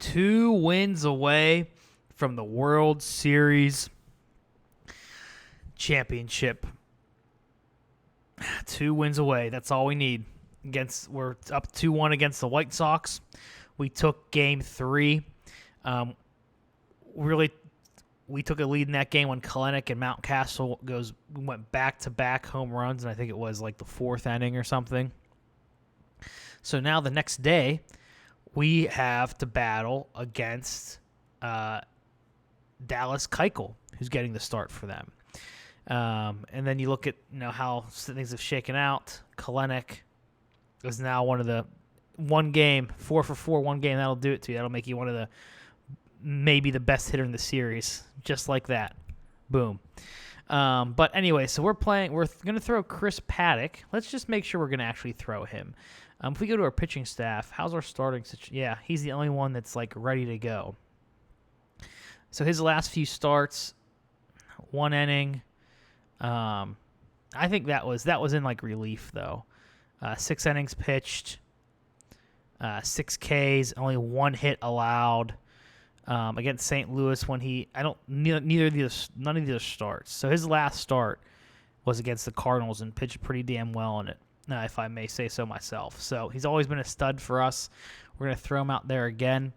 2 wins away from the World Series championship. 2 wins away. That's all we need. We're up 2-1 against the White Sox. We took Game 3. We took a lead in that game when Kalenic and Mountcastle went back-to-back home runs, and I think it was like the 4th inning or something. So now the next day, we have to battle against Dallas Keuchel, who's getting the start for them. And then you look at how things have shaken out. Kalenic is now one game, 4 for 4, one game. That'll do it to you. That'll make you maybe the best hitter in the series, just like that. Boom. But anyway, so we're going to throw Chris Paddack. Let's just make sure we're going to actually throw him. If we go to our pitching staff, how's our starting situation? Yeah, he's the only one that's ready to go. So his last few starts, 1 inning. I think that was in relief though. 6 innings pitched, 6 Ks, only 1 hit allowed. Against St. Louis none of these starts. So his last start was against the Cardinals and pitched pretty damn well in it, if I may say so myself. So he's always been a stud for us. We're going to throw him out there again.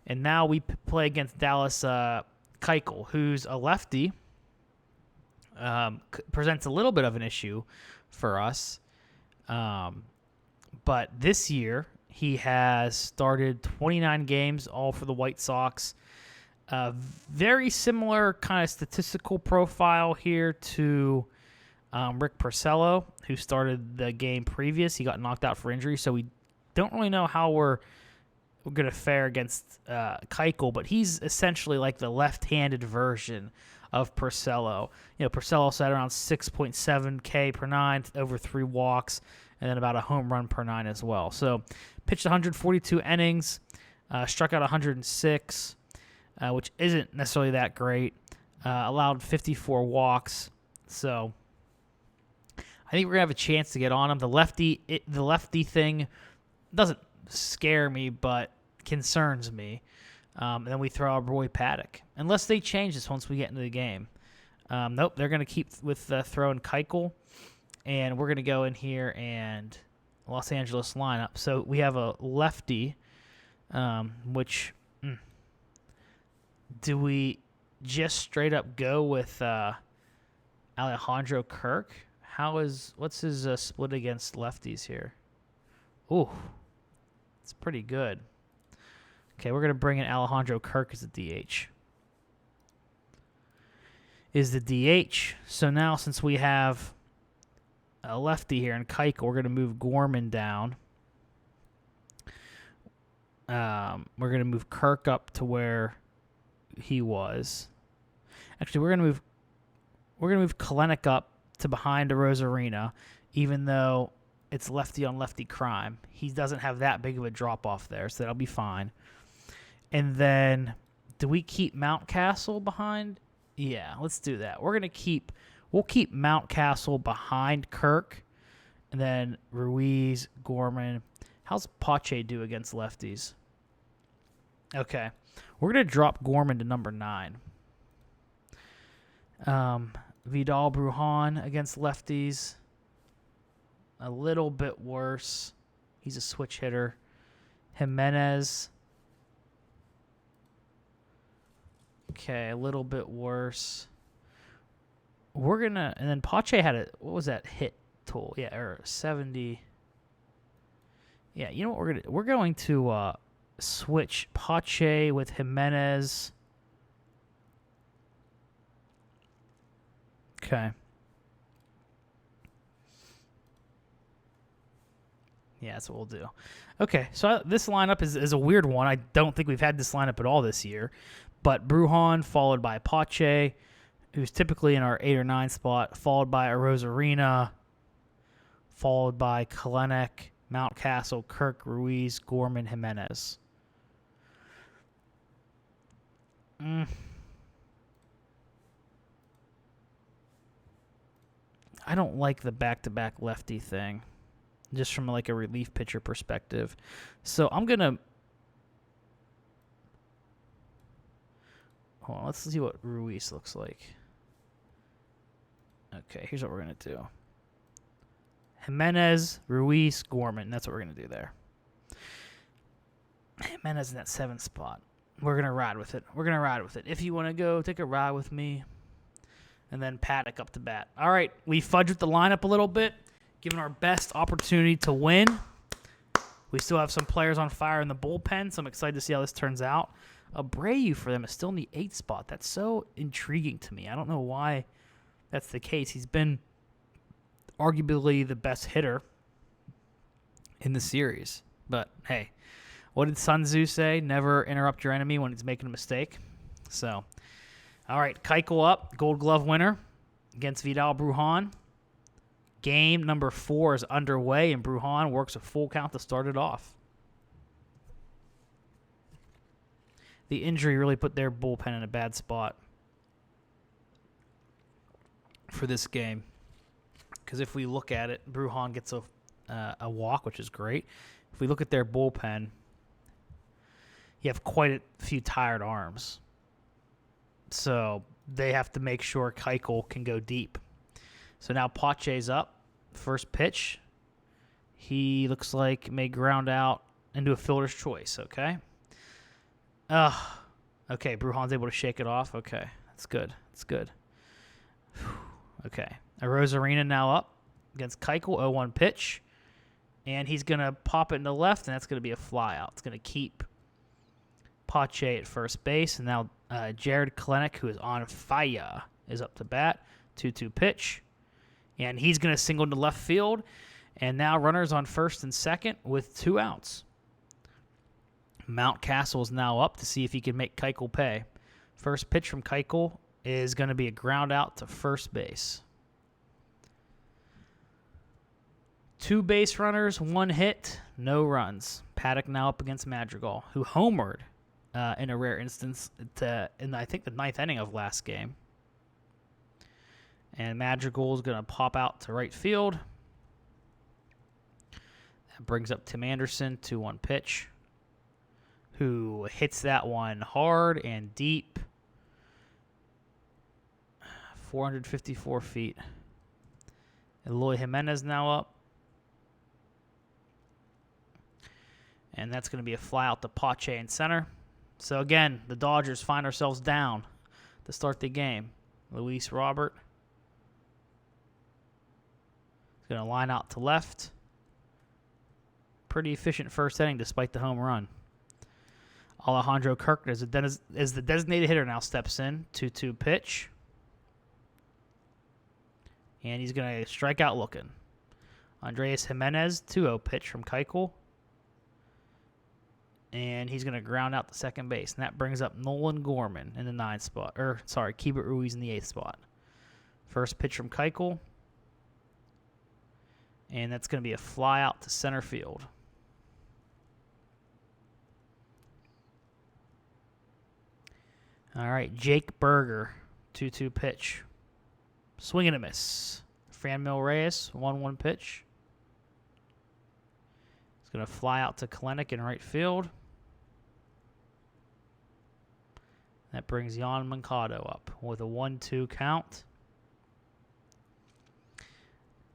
And now we play against Dallas Keuchel, who's a lefty. Presents a little bit of an issue for us. But this year, he has started 29 games, all for the White Sox. Very similar kind of statistical profile here to Rick Porcello, who started the game previous. He got knocked out for injury, so we don't really know how we're going to fare against Keuchel, but he's essentially like the left-handed version of Porcello. Porcello sat around 6.7 K per 9, over 3 walks, and then about a home run per 9 as well. So pitched 142 innings, struck out 106, which isn't necessarily that great. Allowed 54 walks. So I think we're going to have a chance to get on him. The lefty thing doesn't scare me, but concerns me. And then we throw our boy Paddack. Unless they change this once we get into the game. Nope, they're going to keep with throwing Keuchel. And we're going to go in here and Los Angeles lineup. So we have a lefty, do we just straight up go with Alejandro Kirk? What's his split against lefties here? Ooh, it's pretty good. Okay, we're going to bring in Alejandro Kirk as the DH. So now since we have a lefty here in Keuchel, we're going to move Gorman down. We're going to move Kirk up to where he was. Actually, we're going to move Kalenic up to behind Arozarena, even though it's lefty on lefty crime. He doesn't have that big of a drop off there, so that'll be fine. And then, do we keep Mountcastle behind? Yeah, let's do that. We'll keep Mountcastle behind Kirk, and then Ruiz, Gorman. How's Pache do against lefties? Okay, we're gonna drop Gorman to number 9. Vidal Brujan against lefties, a little bit worse. He's a switch hitter. Jimenez. Okay, a little bit worse. And then Pache had what was that hit total? Yeah, or 70. Yeah, you know what we're going to switch Pache with Jimenez. Okay. Yeah, that's what we'll do. Okay, so this lineup is a weird one. I don't think we've had this lineup at all this year. But Brujan followed by Pache, who's typically in our 8 or 9 spot, followed by Arozarena, followed by Kalenic, Mountcastle, Kirk, Ruiz, Gorman, Jimenez. I don't like the back-to-back lefty thing, just from like a relief pitcher perspective. So I'm going to Hold on, let's see what Ruiz looks like. Okay, here's what we're going to do. Jimenez, Ruiz, Gorman. That's what we're going to do there. Jimenez in that 7th spot. We're going to ride with it. We're going to ride with it. If you want to go, take a ride with me. And then Paddack up to bat. All right, we fudged with the lineup a little bit, given our best opportunity to win. We still have some players on fire in the bullpen, so I'm excited to see how this turns out. Abreu for them is still in the 8th spot. That's so intriguing to me. I don't know why that's the case. He's been arguably the best hitter in the series. But, hey, what did Sun Tzu say? Never interrupt your enemy when he's making a mistake. So, all right, Keuchel up, Gold Glove winner against Vidal Brujan. Game number 4 is underway, and Brujan works a full count to start it off. The injury really put their bullpen in a bad spot for this game. Because if we look at it, Brujan gets a walk, which is great. If we look at their bullpen, you have quite a few tired arms. So they have to make sure Keuchel can go deep. So now Pache's up. First pitch. He looks like may ground out into a fielder's choice, okay? Okay, Brujan's able to shake it off. Okay, that's good. That's good. Okay. Arozarena now up against Keuchel, 0-1 pitch. And he's going to pop it in the left, and that's going to be a fly out. It's going to keep Pache at first base. And now Jared Kelenic, who is on fire, is up to bat. 2-2 pitch. And he's going to single to left field. And now runners on first and second with 2 outs. Mountcastle is now up to see if he can make Keuchel pay. First pitch from Keuchel is going to be a ground out to first base. 2 base runners, 1 hit, no runs. Paddack now up against Madrigal, who homered in a rare instance in, I think, the 9th inning of last game. And Madrigal is going to pop out to right field. That brings up Tim Anderson, 2-1 pitch, who hits that one hard and deep. 454 feet. Eloy Jimenez now up. And that's going to be a fly out to Pache in center. So again, the Dodgers find ourselves down to start the game. Luis Robert is going to line out to left. Pretty efficient first inning despite the home run. Alejandro Kirk as the designated hitter now steps in. 2-2 pitch. And he's going to strike out looking. Andreas Jimenez, 2-0 pitch from Keuchel. And he's going to ground out to second base. And that brings up Nolan Gorman in the 9th spot. Keibert Ruiz in the 8th spot. First pitch from Keuchel. And that's going to be a fly out to center field. All right, Jake Berger, 2-2 pitch. Swing and a miss. Franmil Reyes, 1-1 pitch. It's going to fly out to Kelenic in right field. That brings Jan Mancado up with a 1-2 count.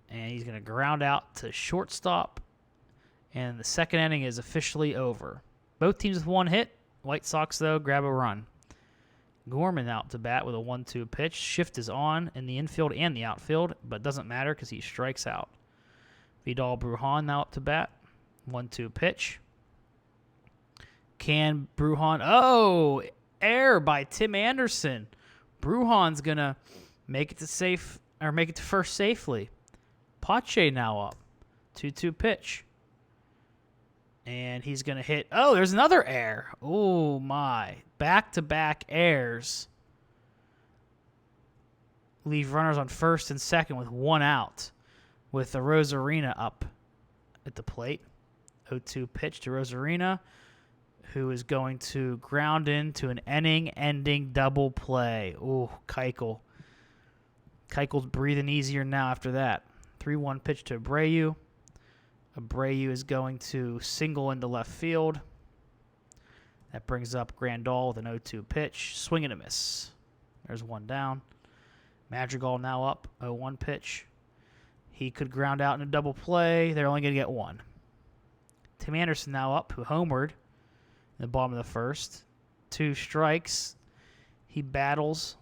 And he's going to ground out to shortstop. And the second inning is officially over. Both teams with 1 hit. White Sox, though, grab a run. Gorman out to bat with a 1-2 pitch. Shift is on in the infield and the outfield, but doesn't matter because he strikes out. Vidal Brujan now up to bat. 1-2 pitch. Can Brujan... Oh! Error by Tim Anderson. Brujan's going to make it to first safely. Pache now up. 2-2 pitch. And he's going to hit... Oh, there's another error. Oh, my. Back-to-back errors. Leave runners on first and second with 1 out. With Arozarena up at the plate. 0-2 pitch to Arozarena, who is going to ground into an inning-ending double play. Ooh, Keuchel. Keuchel's breathing easier now after that. 3-1 pitch to Abreu. Abreu is going to single into left field. That brings up Grandal with an 0-2 pitch. Swing and a miss. There's one down. Madrigal now up, 0-1 pitch. He could ground out in a double play. They're only going to get one. Tim Anderson now up, who homered in the bottom of the first. 2 strikes. He battles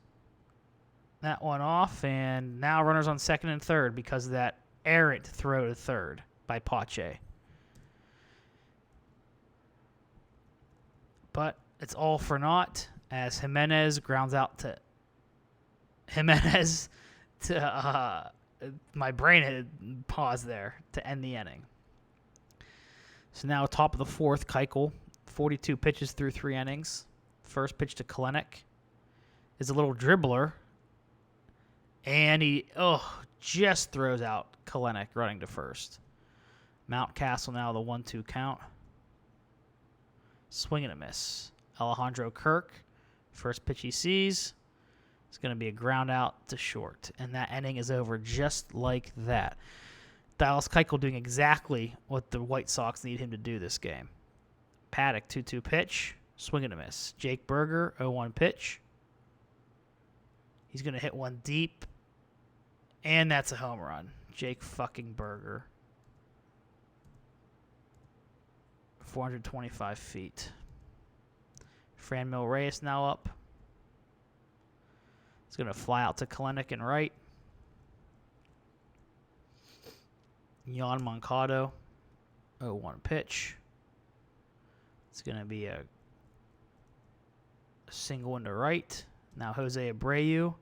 that one off, and now runners on second and third because of that errant throw to third by Pache. But it's all for naught as Jimenez grounds out to my brain had paused there to end the inning. So now top of the fourth, Keuchel, 42 pitches through 3 innings. First pitch to Kalenic is a little dribbler, and he just throws out Kalenic running to first. Mountcastle now the 1-2 count. Swing and a miss. Alejandro Kirk, first pitch he sees. It's going to be a ground out to short, and that inning is over just like that. Dallas Keuchel doing exactly what the White Sox need him to do this game. Paddack, 2-2 pitch, swing and a miss. Jake Berger, 0-1 pitch. He's going to hit one deep, and that's a home run. Jake fucking Berger. 425 feet. Franmil Reyes now up. It's going to fly out to Kalenic and right. Yon Moncado, 0-1 pitch. It's going to be a single into right. Now Jose Abreu,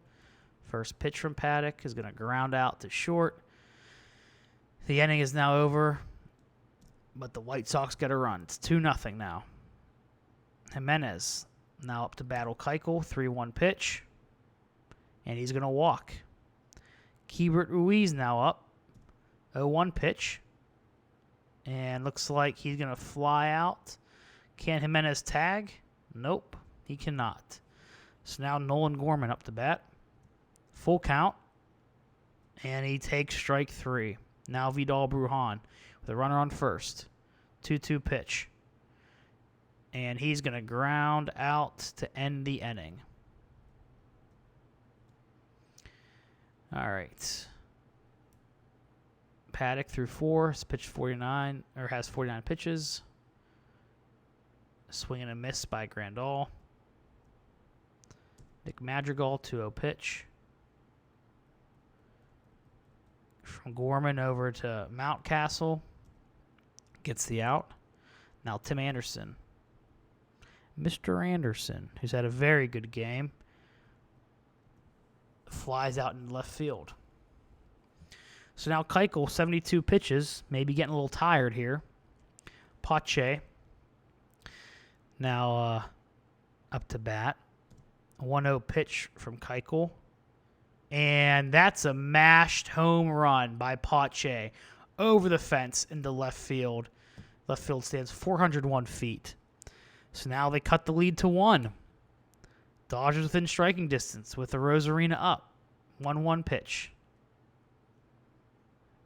first pitch from Paddack, is going to ground out to short. The inning is now over, but the White Sox get a run. It's 2-0 now. Jimenez now up to battle Keuchel, 3-1 pitch. And he's going to walk. Keibert Ruiz now up. 0-1 pitch. And looks like he's going to fly out. Can Jimenez tag? Nope, he cannot. So now Nolan Gorman up to bat. Full count. And he takes strike 3. Now Vidal Brujan with a runner on first. 2-2 pitch. And he's going to ground out to end the inning. All right. Paddack threw 4. Has pitched 49, or has 49 pitches. Swing and a miss by Grandal. Nick Madrigal, 2-0 pitch. From Gorman over to Mountcastle. Gets the out. Now Tim Anderson. Mr. Anderson, who's had a very good game, flies out in left field. So now Keuchel, 72 pitches, maybe getting a little tired here. Pache now up to bat. 1-0 pitch from Keuchel. And that's a mashed home run by Pache over the fence into left field. Left field stands 401 feet. So now they cut the lead to 1. Dodgers within striking distance with Arozarena up. 1-1 pitch.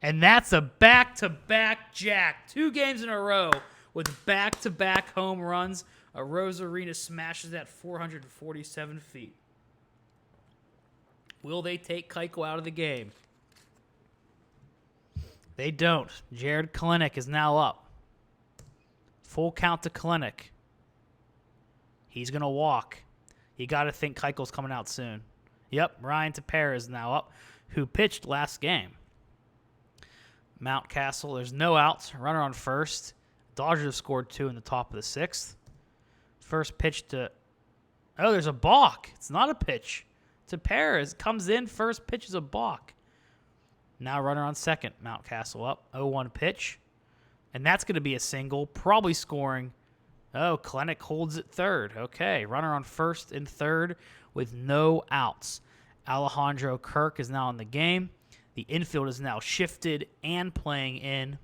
And that's a back-to-back jack. 2 games in a row with back-to-back home runs. Arozarena smashes that 447 feet. Will they take Keuchel out of the game? They don't. Jared Kalenic is now up. Full count to Kalenic. He's going to walk. You got to think Keuchel's coming out soon. Yep, Ryan Tepera is now up, who pitched last game. Mountcastle, there's no outs. Runner on first. Dodgers have scored 2 in the top of the 6th. First pitch to... Oh, there's a balk. It's not a pitch. Tepera comes in. First pitch is a balk. Now runner on second. Mountcastle up. 0-1 pitch. And that's going to be a single. Probably scoring... Oh, Kalenic holds it third. Okay, runner on first and third with no outs. Alejandro Kirk is now in the game. The infield is now shifted and playing in.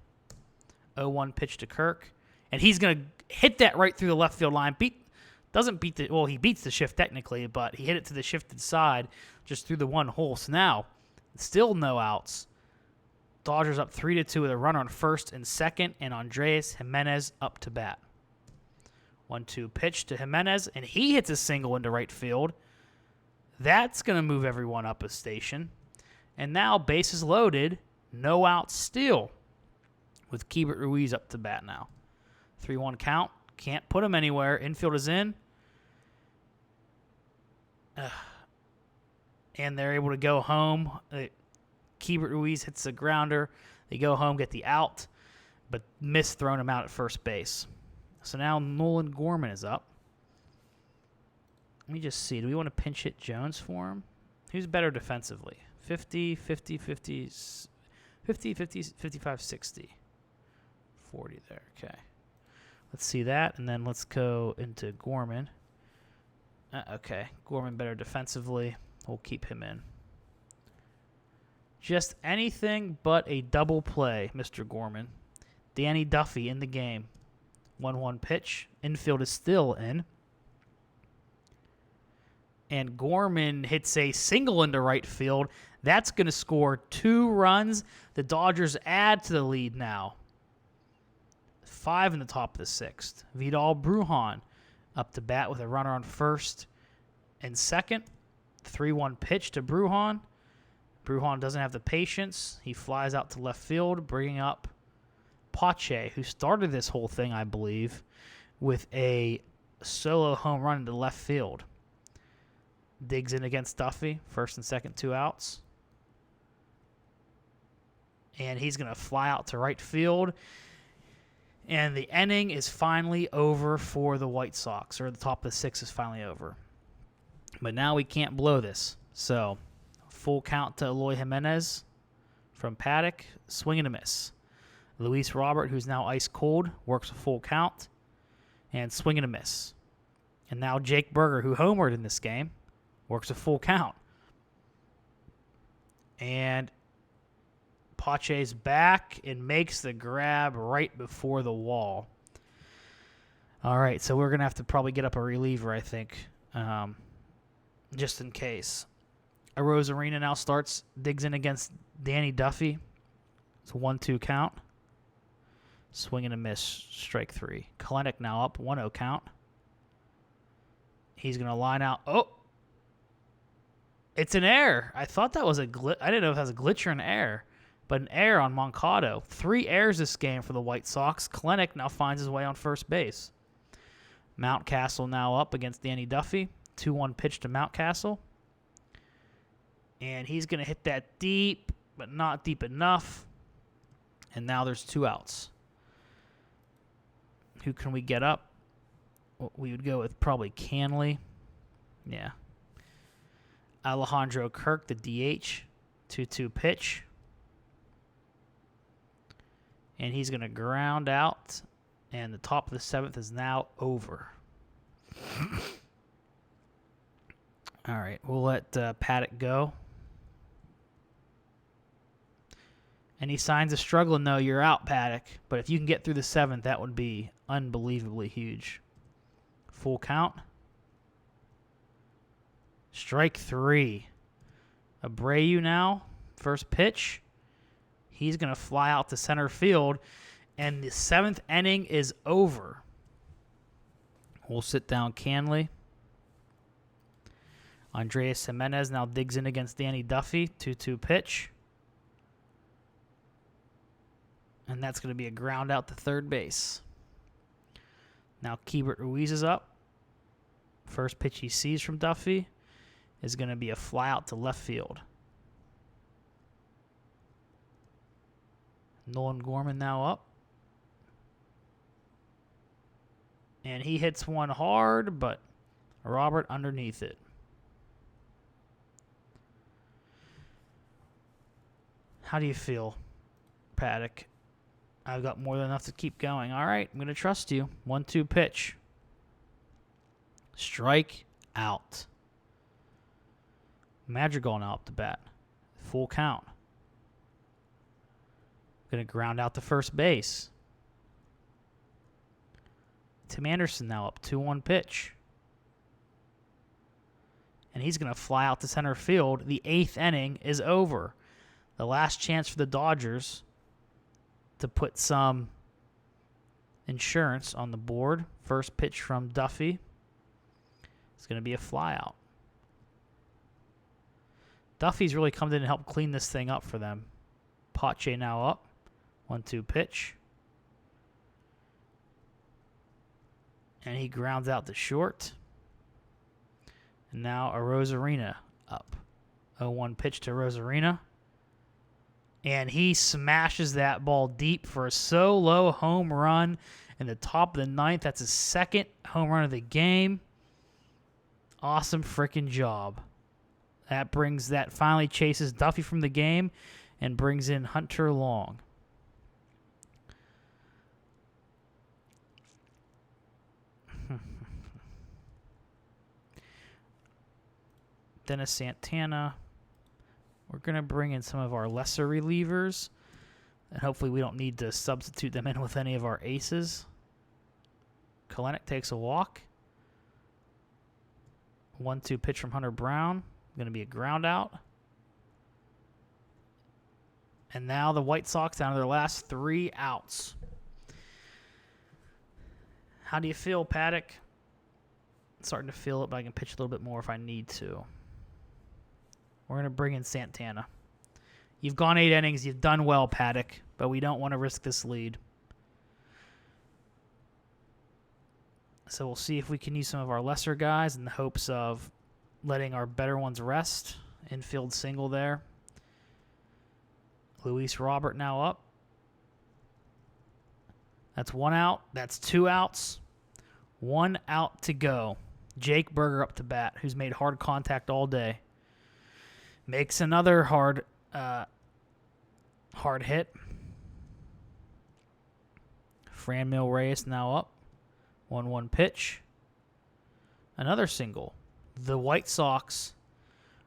0-1 pitch to Kirk. And he's going to hit that right through the left field line. He beats the shift technically, but he hit it to the shifted side just through the one hole. So now, still no outs. Dodgers up 3-2 with a runner on first and second, and Andrés Jiménez up to bat. 1-2 pitch to Jimenez, and he hits a single into right field. That's going to move everyone up a station. And now, bases loaded, no outs still, with Keibert Ruiz up to bat now. 3-1 count. Can't put him anywhere. Infield is in. And they're able to go home. Keibert Ruiz hits a grounder. They go home, get the out, but miss throwing him out at first base. So now Nolan Gorman is up. Let me just see. Do we want to pinch hit Jones for him? Who's better defensively? 50, 50, 50, 50, 50, 55, 60. 40 there. Okay. Let's see that, and then let's go into Gorman. Okay. Gorman better defensively. We'll keep him in. Just anything but a double play, Mr. Gorman. Danny Duffy in the game. 1-1 pitch. Infield is still in. And Gorman hits a single into right field. That's going to score 2 runs. The Dodgers add to the lead now. 5 in the top of the 6th. Vidal Brujan up to bat with a runner on first and second. 3-1 pitch to Brujan. Brujan doesn't have the patience. He flies out to left field, bringing up Pache, who started this whole thing, I believe, with a solo home run into left field. Digs in against Duffy, first and second, 2 outs. And he's going to fly out to right field. And the inning is finally over for the White Sox, or the top of the 6th is finally over. But now we can't blow this. So, full count to Eloy Jimenez from Paddack, swing and a miss. Luis Robert, who's now ice cold, works a full count, and swing and a miss. And now Jake Berger, who homered in this game, works a full count. And Pache's back and makes the grab right before the wall. All right, so we're going to have to probably get up a reliever, I think, just in case. Arozarena now starts, digs in against Danny Duffy. It's a 1-2 count. Swing and a miss, strike 3. Kalenic now up, 1-0 count. He's going to line out. Oh! It's an error. I thought that was a glitch. I didn't know if that was a glitch or an error. But an error on Moncado. 3 errors this game for the White Sox. Kalenic now finds his way on first base. Mountcastle now up against Danny Duffy. 2-1 pitch to Mountcastle. And he's going to hit that deep, but not deep enough. And now there's 2 outs. Who can we get up? Well, we would go with probably Canley. Yeah. Alejandro Kirk, the DH. 2-2 pitch. And he's going to ground out. And the top of the 7th is now over. All right, we'll let Paddack go. Any signs of struggling, though, you're out, Paddack. But if you can get through the 7th, that would be unbelievably huge. Full count. Strike 3. Abreu now, first pitch. He's going to fly out to center field, and the 7th inning is over. We'll sit down Canley. Andreas Jimenez now digs in against Danny Duffy. 2-2 pitch. And that's going to be a ground out to third base. Now Keibert Ruiz is up. First pitch he sees from Duffy is going to be a fly out to left field. Nolan Gorman now up. And he hits one hard, but Robert underneath it. How do you feel, Paddack? I've got more than enough to keep going. All right, I'm going to trust you. 1-2 pitch. Strike out. Madrigal now up to bat. Full count. Going to ground out to first base. Tim Anderson now up. 2-1 pitch. And he's going to fly out to center field. The 8th inning is over. The last chance for the Dodgers to put some Insurance on the board. First pitch from Duffy. It's going to be a flyout. Duffy's really come in and helped clean this thing up for them. Pache now up. 1-2 pitch. And he grounds out to short. And now Arozarena up. 0-1 pitch to Arozarena. And he smashes that ball deep for a solo home run in the top of the ninth. That's his second home run of the game. Awesome freaking job. That finally chases Duffy from the game and brings in Hunter Long. Dennis Santana. We're going to bring in some of our lesser relievers, and hopefully we don't need to substitute them in with any of our aces. Kalenic takes a walk. 1-2 pitch from Hunter Brown. Going to be a ground out. And now the White Sox down to their last 3 outs. How do you feel, Paddack? Starting to feel it, but I can pitch a little bit more if I need to. We're going to bring in Santana. You've gone 8 innings. You've done well, Paddack, but we don't want to risk this lead. So we'll see if we can use some of our lesser guys in the hopes of letting our better ones rest. Infield single there. Luis Robert now up. That's 1 out. That's 2 outs. 1 out to go. Jake Berger up to bat, who's made hard contact all day. Makes another hard hit. Franmil Reyes now up. 1-1 pitch. Another single. The White Sox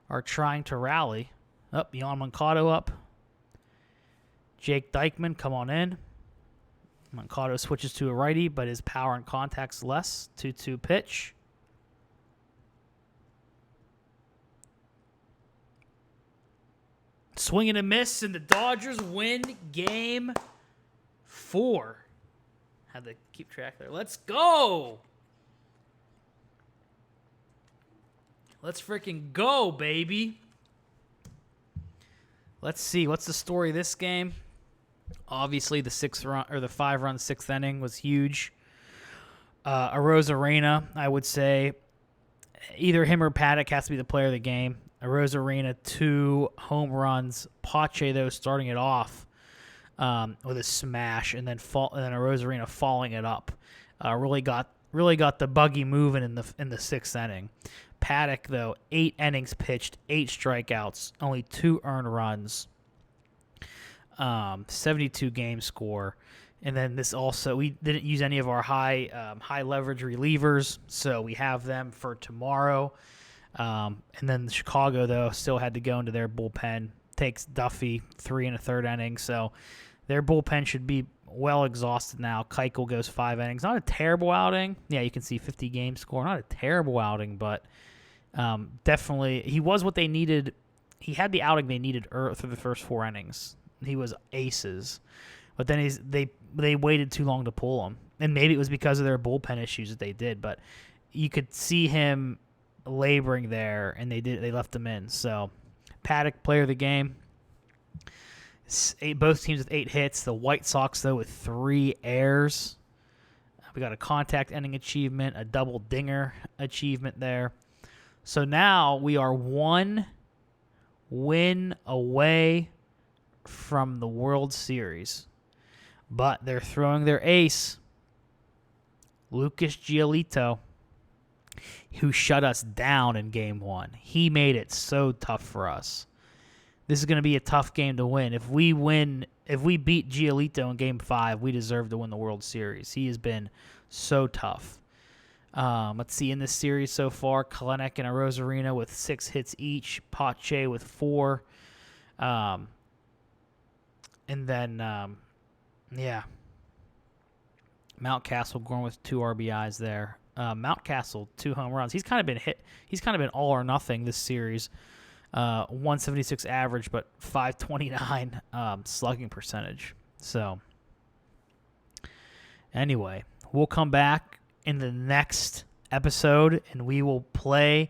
are trying to rally. Up, Yon Moncado up. Jake Dykman, come on in. Moncado switches to a righty, but his power and contact's less. 2-2 pitch. Swing and a miss, and the Dodgers win game 4. Had to keep track there. Let's go! Let's freaking go, baby! Let's see. What's the story of this game? Obviously, the 5-run 6th inning was huge. Arozarena, I would say, either him or Paddack has to be the player of the game. Arozarena, 2 home runs. Pache, though, starting it off with a smash, and then Arozarena following it up. Really got the buggy moving in the 6th inning. Paddack, though, 8 innings pitched, 8 strikeouts, only 2 earned runs, 72 game score. And then this also, we didn't use any of our high leverage relievers, so we have them for tomorrow. And then Chicago, though, still had to go into their bullpen. Takes Duffy 3 1/3 innings, so their bullpen should be well exhausted now. Keuchel goes 5 innings. Not a terrible outing. Yeah, you can see 50 game score. Not a terrible outing, but definitely he was what they needed. He had the outing they needed through the first 4 innings. He was aces, but then they waited too long to pull him, and maybe it was because of their bullpen issues that they did. But you could see him laboring there, and they left him in. So Paddack, player of the game. Both teams with 8 hits. The White Sox, though, with 3 errors. We got a contact ending achievement, a double dinger achievement there. So now we are 1 win away from the World Series. But they're throwing their ace, Lucas Giolito, who shut us down in Game 1. He made it so tough for us. This is going to be a tough game to win. If we beat Giolito in Game 5, we deserve to win the World Series. He has been so tough. Let's see, in this series so far, Kalenic and Arozarena with 6 hits each, Pache with 4. And then, Mountcastle going with 2 RBIs there. Mountcastle, 2 home runs. He's kind of been all or nothing this series. 176 average, but 529 slugging percentage. So, Anyway, we'll come back in the next episode, and we will play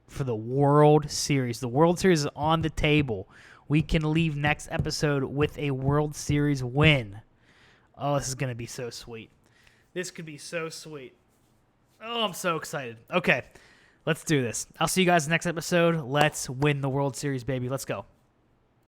for the World Series. The World Series is on the table. We can leave next episode with a World Series win. Oh, this is going to be so sweet. This could be so sweet. Oh, I'm so excited. Okay, let's do this. I'll see you guys next episode. Let's win the World Series, baby. Let's go.